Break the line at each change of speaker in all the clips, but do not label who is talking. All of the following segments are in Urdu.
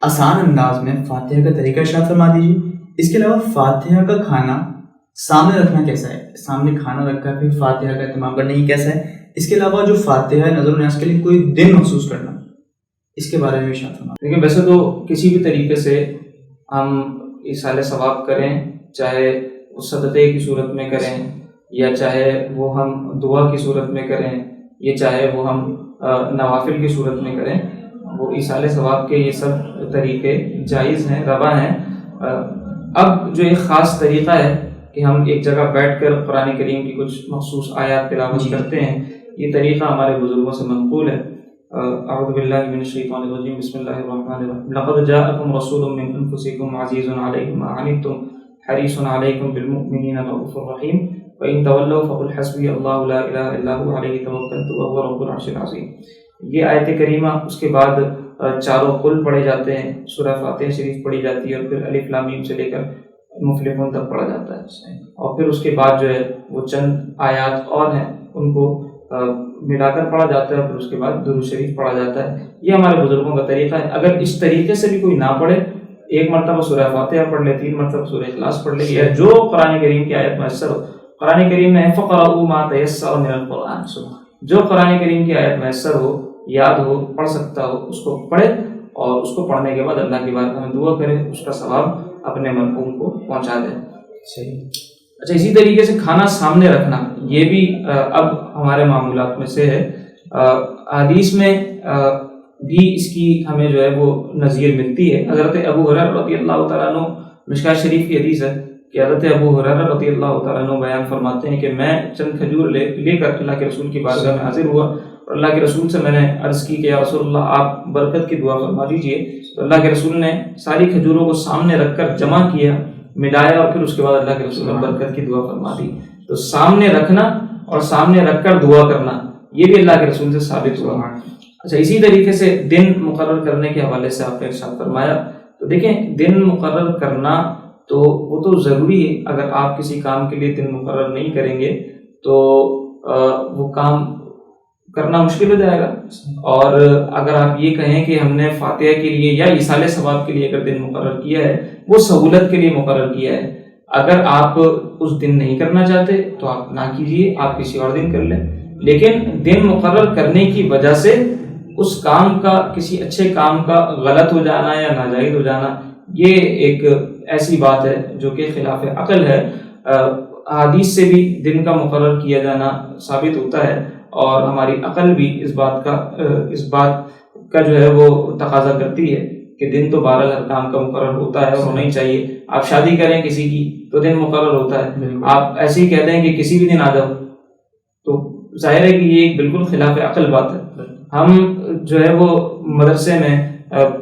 آسان انداز میں فاتحہ کا طریقہ ارشاد فرما دیجیے. اس کے علاوہ فاتحہ کا کھانا سامنے رکھنا کیسا ہے؟ سامنے کھانا رکھا ہے پھر فاتحہ کا اہتمام کرنا یہ کیسا ہے؟ اس کے علاوہ جو فاتحہ نظر و نیاز کے لیے کوئی دن مخصوص کرنا، اس کے بارے میں ارشاد فرما.
دیکھیں ویسے تو کسی بھی طریقے سے ہم ایصال ثواب کریں، چاہے وہ صدقے کی صورت میں کریں یا چاہے وہ ہم دعا کی صورت میں کریں یا چاہے وہ ہم نوافل کی صورت میں کریں، وہ ایصال ثواب کے یہ سب طریقے جائز ہیں، روا ہیں. اب جو ایک خاص طریقہ ہے کہ ہم ایک جگہ بیٹھ کر قرآن کریم کی کچھ مخصوص آیات تلاوت کرتے ہیں، یہ طریقہ ہمارے بزرگوں سے منقول ہے. اعوذ باللہ من الشیطان الرجیم، بسم اللہ الرحمن الرحیم. لقد جاءکم رسول من انفسکم عزیز علیکم ما عنتم حریص علیکم بالمؤمنین رؤوف رحیم وان تولوا فقل حسبی اللہ لا الہ الا هو علیہ توکلت وهو رب العرش العظیم. یہ آیت کریمہ اس کے بعد چاروں قل پڑھے جاتے ہیں، سورہ فاتحہ شریف پڑھی جاتی ہے اور پھر الف لام میم سے لے کر مفلحون تک پڑھا جاتا ہے، اور پھر اس کے بعد جو ہے وہ چند آیات اور ہیں ان کو ملا کر پڑھا جاتا ہے، پھر اس کے بعد درود شریف پڑھا جاتا ہے. یہ ہمارے بزرگوں کا طریقہ ہے. اگر اس طریقے سے بھی کوئی نہ پڑھے، ایک مرتبہ سورہ فاتحہ پڑھ لے، 3 مرتبہ سورہ اخلاص پڑھ لے، یا جو قرآن کریم کی آیت میسر ہو. قرآن کریم میں فقرؤوا ما تیسر من القرآن، جو قرآن کریم کی آیت میسر ہو، یاد ہو، پڑھ سکتا ہو، اس کو پڑھے اور اس کو پڑھنے کے بعد اللہ کی بارگاہ میں دعا کرے، اس کا ثواب اپنے مرحوم کو پہنچا دے. اچھا، اسی طریقے سے کھانا سامنے رکھنا یہ بھی اب ہمارے معمولات میں سے ہے. حدیث میں بھی اس کی ہمیں جو ہے وہ نظیر ملتی ہے. حضرت ابو ہریرہ رضی اللہ تعالیٰ عنہ، مشکاۃ شریف کی حدیث ہے کہ حضرت ابو ہریرہ رضی اللہ تعالیٰ عنہ بیان فرماتے ہیں کہ میں چند کھجور لے کر اللہ کے رسول کی بارگاہ میں حاضر ہوا اور اللہ کے رسول سے میں نے عرض کی کہ یا رسول اللہ آپ برکت کی دعا فرما دیجئے. تو اللہ کے رسول نے ساری کھجوروں کو سامنے رکھ کر جمع کیا، ملایا اور پھر اس کے بعد اللہ کے رسول نے برکت کی دعا فرما دی. تو سامنے رکھنا اور سامنے رکھ کر دعا کرنا یہ بھی اللہ کے رسول سے ثابت ہوا. اچھا، اسی طریقے سے دن مقرر کرنے کے حوالے سے آپ نے ارشاد فرمایا. تو دیکھیں دن مقرر کرنا تو وہ تو ضروری ہے. اگر آپ کسی کام کے لیے دن مقرر نہیں کریں گے تو وہ کام کرنا مشکل ہو جائے گا. اور اگر آپ یہ کہیں کہ ہم نے فاتحہ کے لیے یا ایصال ثواب کے لیے اگر دن مقرر کیا ہے، وہ سہولت کے لیے مقرر کیا ہے. اگر آپ اس دن نہیں کرنا چاہتے تو آپ نہ کیجیے، آپ کسی اور دن کر لیں. لیکن دن مقرر کرنے کی وجہ سے اس کام کا، کسی اچھے کام کا غلط ہو جانا یا ناجائز ہو جانا، یہ ایک ایسی بات ہے جو کہ خلاف عقل ہے. حدیث سے بھی دن کا مقرر کیا جانا ثابت ہوتا ہے اور ہماری عقل بھی اس بات کا جو ہے وہ تقاضا کرتی ہے کہ دن تو بہرحال ہر کام کا مقرر ہوتا ہے اور ہونا ہی چاہیے. آپ شادی کریں کسی کی تو دن مقرر ہوتا ہے، آپ ایسے ہی کہہ دیں کہ کسی بھی دن آ جاؤ تو ظاہر ہے کہ یہ ایک بالکل خلاف عقل بات ہے. ہم جو ہے وہ مدرسے میں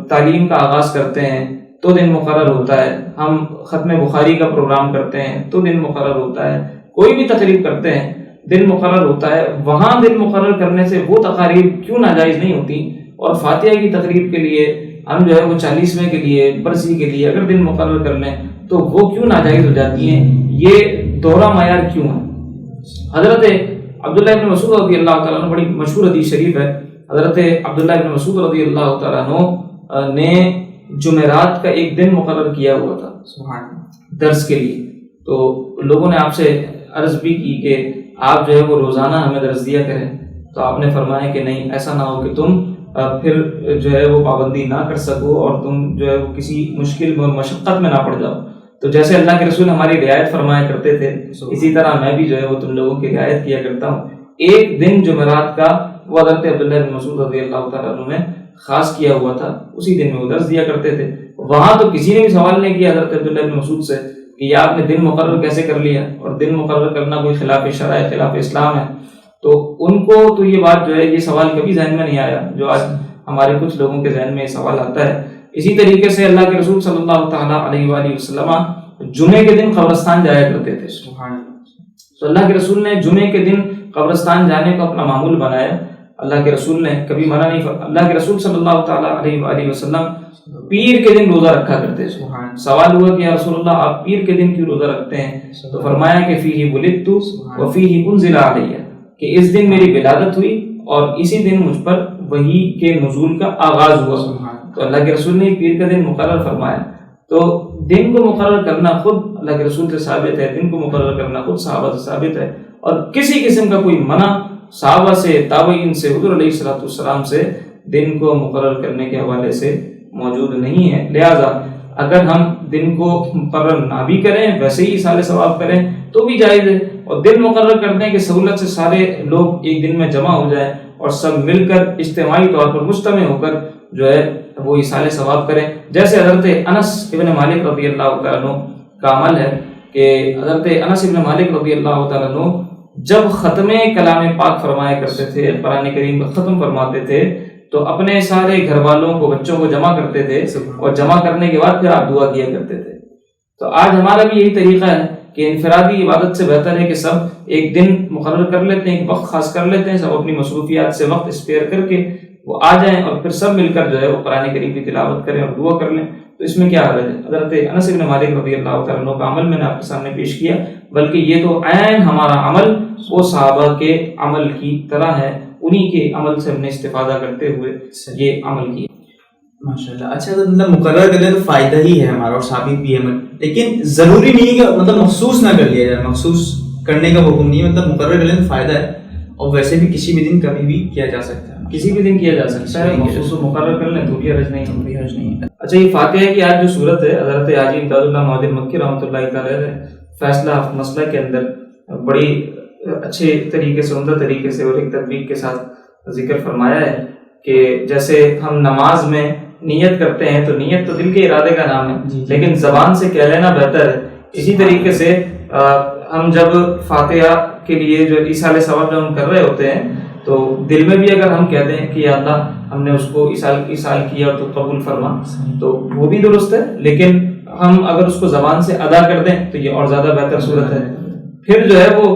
تعلیم کا آغاز کرتے ہیں تو دن مقرر ہوتا ہے، ہم ختم بخاری کا پروگرام کرتے ہیں تو دن مقرر ہوتا ہے، کوئی بھی تقریب کرتے ہیں دن مقرر ہوتا ہے. وہاں دن مقرر کرنے سے وہ تقاریب کیوں ناجائز نہیں ہوتی؟ اور فاتحہ کی تقریب کے لیے ہم جو ہے وہ 40ویں کے لیے، برسی کے لیے اگر دن مقرر کر لیں تو وہ کیوں ناجائز ہو جاتی ہیں؟ یہ دوہرا معیار کیوں ہے؟ حضرت عبداللہ ابن مسعود رضی اللہ تعالیٰ عنہ، بڑی مشہور حدیث شریف ہے، حضرت عبداللہ ابن مسعود رضی اللہ تعالیٰ عنہ نے جمعرات کا ایک دن مقرر کیا ہوا تھا درس کے لیے. تو لوگوں نے آپ سے عرض بھی کی کہ آپ جو ہے وہ روزانہ ہمیں درس دیا کریں. تو آپ نے فرمایا کہ نہیں، ایسا نہ ہو کہ تم پھر جو ہے وہ پابندی نہ کر سکو اور تم جو ہے وہ کسی مشکل اور مشقت میں نہ پڑ جاؤ. تو جیسے اللہ کے رسول ہماری رعایت فرمایا کرتے تھے، اسی طرح میں بھی جو ہے وہ تم لوگوں کی رعایت کیا کرتا ہوں. ایک دن جمعرات کا وہ حضرت عبداللہ بن مسعود رضی اللہ تعالیٰ عنہ نے خاص کیا ہوا تھا، اسی دن میں وہ درس دیا کرتے تھے. وہاں تو کسی نے بھی سوال نہیں کیا حضرت عبداللہ بن مسعود سے کہ یہ آپ نے دن مقرر کیسے کر لیا، اور دن مقرر کرنا کوئی خلاف شرع ہے، خلاف اسلام ہے. تو ان کو تو یہ بات جو ہے، یہ سوال کبھی ذہن میں نہیں آیا جو آج ہمارے کچھ لوگوں کے ذہن میں یہ سوال آتا ہے. اسی طریقے سے اللہ کے رسول صلی اللہ تعالیٰ علیہ وآلہ وسلم جمعے کے دن قبرستان جایا کرتے تھے. تو اللہ کے رسول نے جمعے کے دن قبرستان جانے کو اپنا معمول بنایا. اللہ کے رسول نے کبھی منع نہیں فرمایا. اللہ کے رسول صلی اللہ تعالیٰ علیہ وآلہ وسلم پیر کے دن روزہ رکھا کرتے تھے. سوال ہوا کہ یا رسول اللہ آپ پیر کے دن کیوں روزہ رکھتے ہیں؟ تو فرمایا کہ فیہ ولدت وفیہ انزل علیہ، کہ اس دن میری ولادت ہوئی اور اسی دن مجھ پر وحی کے نزول کا آغاز ہوا. تو اللہ کے رسول نے پیر کا دن مقرر فرمایا. تو دن کو مقرر کرنا خود اللہ کے رسول سے ثابت ہے, دن کو مقرر کرنا خود صحابہ سے ثابت ہے, اور کسی قسم کا کوئی منع صحابہ سے, تابعین سے, حضور علیہ الصلوۃ والسلام سے دن کو مقرر کرنے کے حوالے سے موجود نہیں ہے. لہذا اگر ہم دن کو مقرر نہ بھی کریں, ویسے ہی ایصال ثواب کریں تو بھی جائز ہے, اور دن مقرر کرنے کی سہولت سے سارے لوگ ایک دن میں جمع ہو جائیں اور سب مل کر اجتماعی طور پر مجتمع ہو کر جو ہے وہ ایصال ثواب کریں. جیسے حضرت انس ابن مالک رضی اللہ تعالیٰ عنہ کا عمل ہے کہ حضرت انس ابن مالک رضی اللہ تعالیٰ عنہ جب ختم کلام پاک فرمایا کرتے تھے, قرآن کریم کا ختم فرماتے تھے, تو اپنے سارے گھر والوں کو, بچوں کو جمع کرتے تھے, اور جمع کرنے کے بعد پھر آپ دعا کیا کرتے تھے. تو آج ہمارا بھی یہی طریقہ ہے کہ انفرادی عبادت سے بہتر ہے کہ سب ایک دن مقرر کر لیتے ہیں, ایک وقت خاص کر لیتے ہیں, سب اپنی مصروفیات سے وقت اسپیئر کر کے وہ آ جائیں اور پھر سب مل کر جو ہے وہ قرآن کریم کی تلاوت کریں اور دعا کر لیں. تو اس میں کیا حرج ہے؟ حضرت انس بن مالک رضی اللہ تعالیٰ عنہ کا عمل میں نے آپ کے سامنے پیش کیا, بلکہ یہ تو عین ہمارا عمل وہ صحابہ کے عمل کی طرح ہے, انہی کے عمل سے ہم نے استفادہ کرتے ہوئے یہ عمل کیا.
ماشاءاللہ. اچھا, مطلب مقرر کرنے تو فائدہ ہی ہے ہمارا اور ثابت بھی ہے, لیکن ضروری نہیں ہے کہ مطلب مخصوص نہ کر لیا جائے, مخصوص کرنے کا حکم نہیں ہے, مطلب مقرر کرنے تو فائدہ ہے, اور ویسے بھی کسی بھی دن کبھی بھی کیا جا سکتا ہے,
کسی بھی دن کیا جا سکتا ہے, مخصوص مقرر کر لیں تو بھی حرج نہیں ہے,
بھی حرج نہیں ہے.
اچھا, یہ فاتحہ کی آج جو صورت ہے, حضرت حاجی امداد اللہ محمد مکی رحمۃ اللہ تعالیٰ نے فیصلہ مسئلہ کے اندر بڑی اچھے طریقے سے, عمدہ طریقے سے اور ایک تطبیق کے ساتھ ذکر فرمایا ہے کہ جیسے ہم نماز میں نیت کرتے ہیں تو نیت تو دل کے ارادے کا نام ہے, لیکن زبان سے کہہ لینا بہتر ہے. اسی طریقے سے ہم جب فاتحہ کے لیے جو ایصال ثواب جو ہم کر رہے ہوتے ہیں تو دل میں بھی اگر ہم کہتے ہیں کہ یا اللہ ہم نے اس کو ایصال کیا اور تو قبول فرما, تو وہ بھی درست ہے, لیکن ہم اگر اس کو زبان سے ادا کر دیں تو یہ اور زیادہ بہتر صورت ہے. پھر جو ہے وہ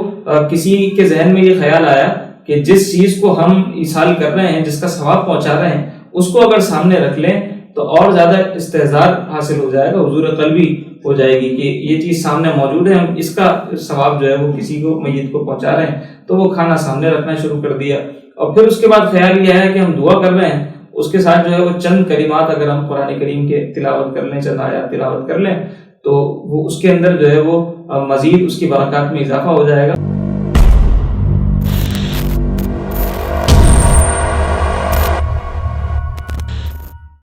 کسی کے ذہن میں یہ خیال آیا کہ جس چیز کو ہم ایصال کر رہے ہیں, جس کا ثواب پہنچا رہے ہیں, اس کو اگر سامنے رکھ لیں تو اور زیادہ استحضار حاصل ہو جائے گا, حضور قلبی ہو جائے گی کہ یہ چیز سامنے موجود ہے, ہم اس کا ثواب جو ہے وہ کسی کو میت کو پہنچا رہے ہیں, تو وہ کھانا سامنے رکھنا شروع کر دیا. اور پھر اس کے بعد خیال یہ ہے کہ ہم دعا کر رہے ہیں, اس کے ساتھ جو ہے وہ چند کلمات اگر ہم قرآن کریم کے تلاوت کر لیں, چند آیات تلاوت کر لیں, تو وہ اس کے اندر جو ہے وہ مزید اس کی برکات میں اضافہ ہو جائے گا.